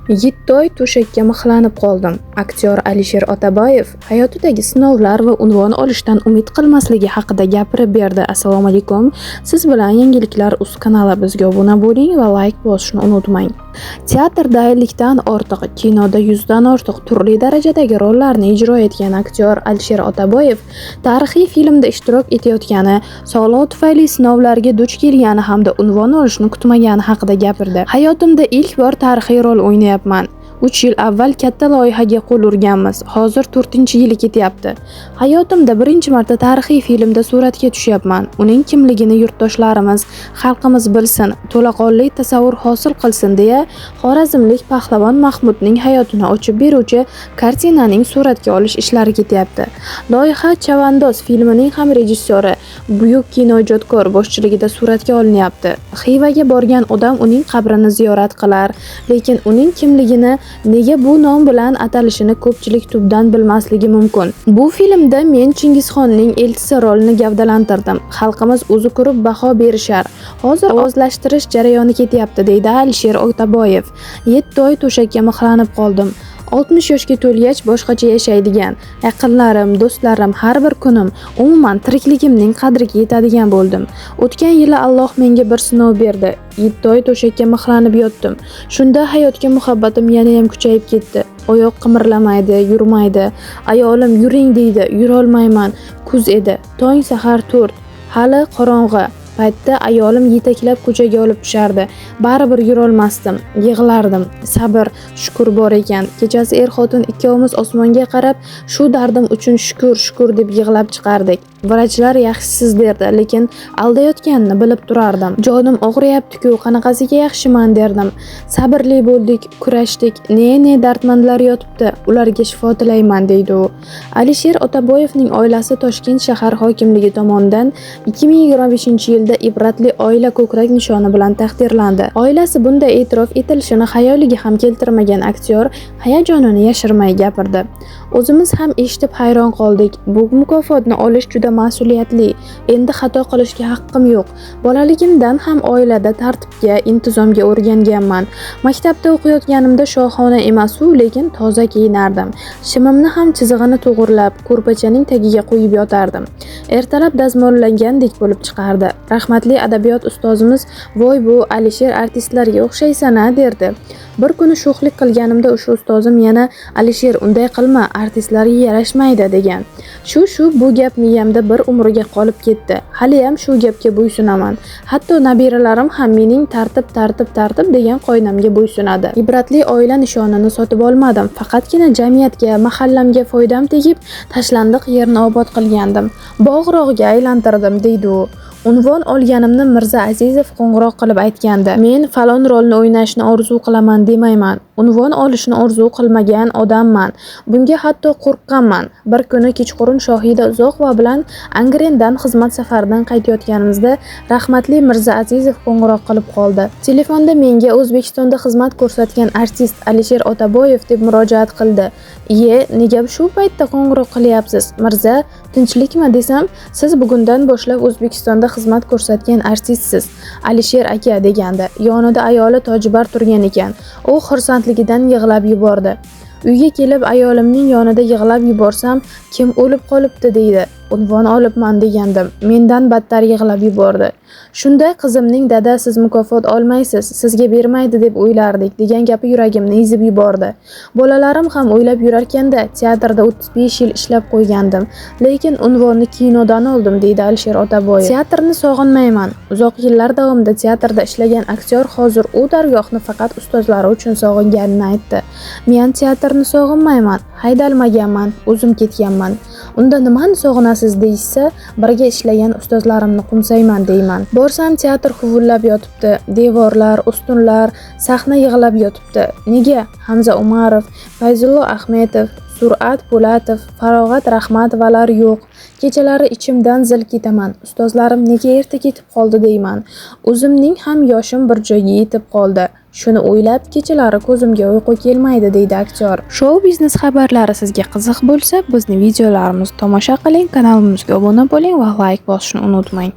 Yettoy to'shakka mixlanib qoldim. Aktyor Alisher Otaboyev hayotidagi sinovlar va unvon olishdan umid qilmasligi haqida gapirib berdi. Assalomu alaykum. Siz bilan Yangiliklar.uz kanali. Bizga obuna bo'ling va like bosishni unutmang. Teatrda 50 dan ortiq, kinoda 100 dan ortiq turli darajadagi rollarni ijro etgan aktyor Alisher Otaboyev tarixiy filmda ishtirok etayotgani, sog'lig'i tufayli sinovlarga duch kelgani hamda unvon olishni kutmagani haqida gapirdi. Hayotimda ilk bor tarixiy rol o'ynayapman. 3 yil avval katta loyihaga qo'l urganmiz. Hozir 4-yili ketyapti. Hayotimda birinchi marta tarixiy filmda suratga tushyapman. Uning kimligini yurtdoshlarimiz, xalqimiz bilsin, to'laqonli tasavvur hosil qilsin deya xorazmlik pahlavon Mahmudning hayotini ochib beruvchi kartinaning suratga olish ishlari ketyapti. Loyiha Chavandoz filmining ham rejissyori, buyuk kinoijodkor boshchiligida suratga olinyapti. Xivaga borgan odam uning qabrini ziyorat qilar, lekin uning kimligini, nega bu nom bilan atalishini ko'pchilik tubdan bilmasligi mumkin. Bu filmda men Chingizxonning elchisi rolini gavdalantirdim. Xalqimiz o'zi ko'rib baho berishar. Hozir ovozlashtirish jarayoni ketyapti, deydi Alisher Otaboyev. Yettoy to'shakka mixlanib qoldim. 60 yoshga to'lgach boshqacha yashaydigan, yaqinlarim, do'stlarim, har bir kunim, umuman tirikligimning qadriga yetadigan bo'ldim. O'tgan yili Alloh menga bir sinov berdi. Yettoy to'shakka mixlanib yotdim. Shunda hayotga muhabbatim yana ham kuchayib ketdi. Oyoq qimirlamaydi, yurmaydi. Ayolim yuring deydi, yurolmayman. Kuz edi. Tong sahar 4. Hali qorong'i. Paytda ayolim yetaklab ko'chaga olib tushardi. Baribir yurolmasdim, yig'lardim. Sabr, shukr bor ekan. Kechasi er-xotin ikkovimiz osmonga qarab, shu dardim uchun shukr deb yig'lab chiqardik. Vrachlar yaxshisiz derdi, lekin aldayotganini bilib turardim. Jonim og'riyapti-ku, qanaqasiga yaxshiman derdim. Sabrli bo'ldik, kurashdik. Ne dardmandlar yotibdi, ularga shifo tilayman deydi u. Alisher Otaboyevning oilasi Toshkent shahar hokimligi tomonidan 2025-yilda ibratli oila ko'krak nishoni bilan taqdirlandi. Oilasi bunday e'tirof etilishini xayoliga ham keltirmagan aktyor hayajonini yashirmay gapirdi. O'zimiz ham eshitib hayron qoldik. Bu mukofotni olish juda mas'uliyatli. Endi xato qilishga haqqim yo'q. Bolaligimdan ham oilada tartibga, intizomga o'rganganman. Maktabda o'qiyotganimda shohona emas-u, lekin toza kiyinardim. Shimimni ham chizig'ini to'g'rilab, ko'rpachaning tagiga qo'yib yotardim. Ertalab dazmollangandek bo'lib chiqardi. Rahmatli adabiyot ustozimiz, "Voy bu Alisher artistlarga o'xshaysan-a" derdi. Bir kuni sho'xlik qilganimda o'sha ustozim yana "Alisher, unday qilma, artistlarga yarashmaydi" degan. Shu bu gap miyamda bir umrga qolib ketdi. Hali ham shu gapga bo'ysunaman. Hatto nabiralarim ham mening tartib degan qoidamga bo'ysunadi. Ibratli oila nishonini sotib olmadim. Faqatgina jamiyatga, mahallamga foydam tegib, tashlandiq yerni obod qilgandim. Bog'rog'ga aylantirdim, deydi u. Unvon olganimni Mirza Azizov qo'ng'iroq qilib aytgandi. Men falon rolni o'ynashni orzu qilaman demayman. Unvon olishni orzu qilmagan odamman. Bunga hatto qo'rqqanman. Bir kuni kechqurun Shohida Uzoqova bilan Angrendan xizmat safaridan qaytayotganimizda rahmatli Mirza Azizov qo'ng'iroq qilib qoldi. Telefonda menga O'zbekistonda xizmat ko'rsatgan artist Alisher Otaboyev deb murojaat qildi. Nega shu paytda qo'ng'iroq qilyapsiz? Mirza, tinchlikmi desam, siz bugundan boshlab O'zbekistonda xizmat ko'rsatgan artistsiz, Alisher aka degandi. Yonida ayoli Tojibar turgan ekan. U xursandligidan yig'lab yubordi. Uyga kelib ayolimning yonida yig'lab yuborsam, kim o'lib qolibdi deydi. Unvon olibman degandim. Mendan battar yig'lab yubordi. Shunda qizimning "Dada, siz mukofot olmaysiz, sizga bermaydi" deb o'ylardik degan gapi yuragimni ezib yubordi. Bolalarim ham o'ylab yurarkanda teatrda 35 yil ishlab qo'ygandim, lekin unvonni kinodan oldim, deydi Alisher Otaboyev. Teatrni sog'inmayman. Uzoq yillar davomida teatrda ishlagan aktyor hozir u dargohni faqat ustozlari uchun sog'inganini aytdi. Men teatrni sog'inmayman, haydalmaganman, o'zim ketganman. Unda nimani sog'inasiz deyishsa, birga ishlagan ustozlarimni qo'msayman deyman. Borsam teatr huvullab yotibdi, devorlar, ustunlar, sahna yig'lab yotibdi. Nega? Hamza Umarov, Fayzullo Ahmetov, Surat Po'latov, Farog'at Rahmatovalar yo'q. Kechalari ichimdan zil ketaman. Ustozlarim nega erta ketib qoldi deyman. O'zimning ham yoshim bir joyga yetib qoldi. Shuni o'ylab kechalari ko'zimga uyqu kelmaydi, deydi aktyor. Shou biznes xabarlari sizga qiziq bo'lsa, bizning videolarimizni tomosha qiling, kanalimizga obuna bo'ling va like bosishni unutmang.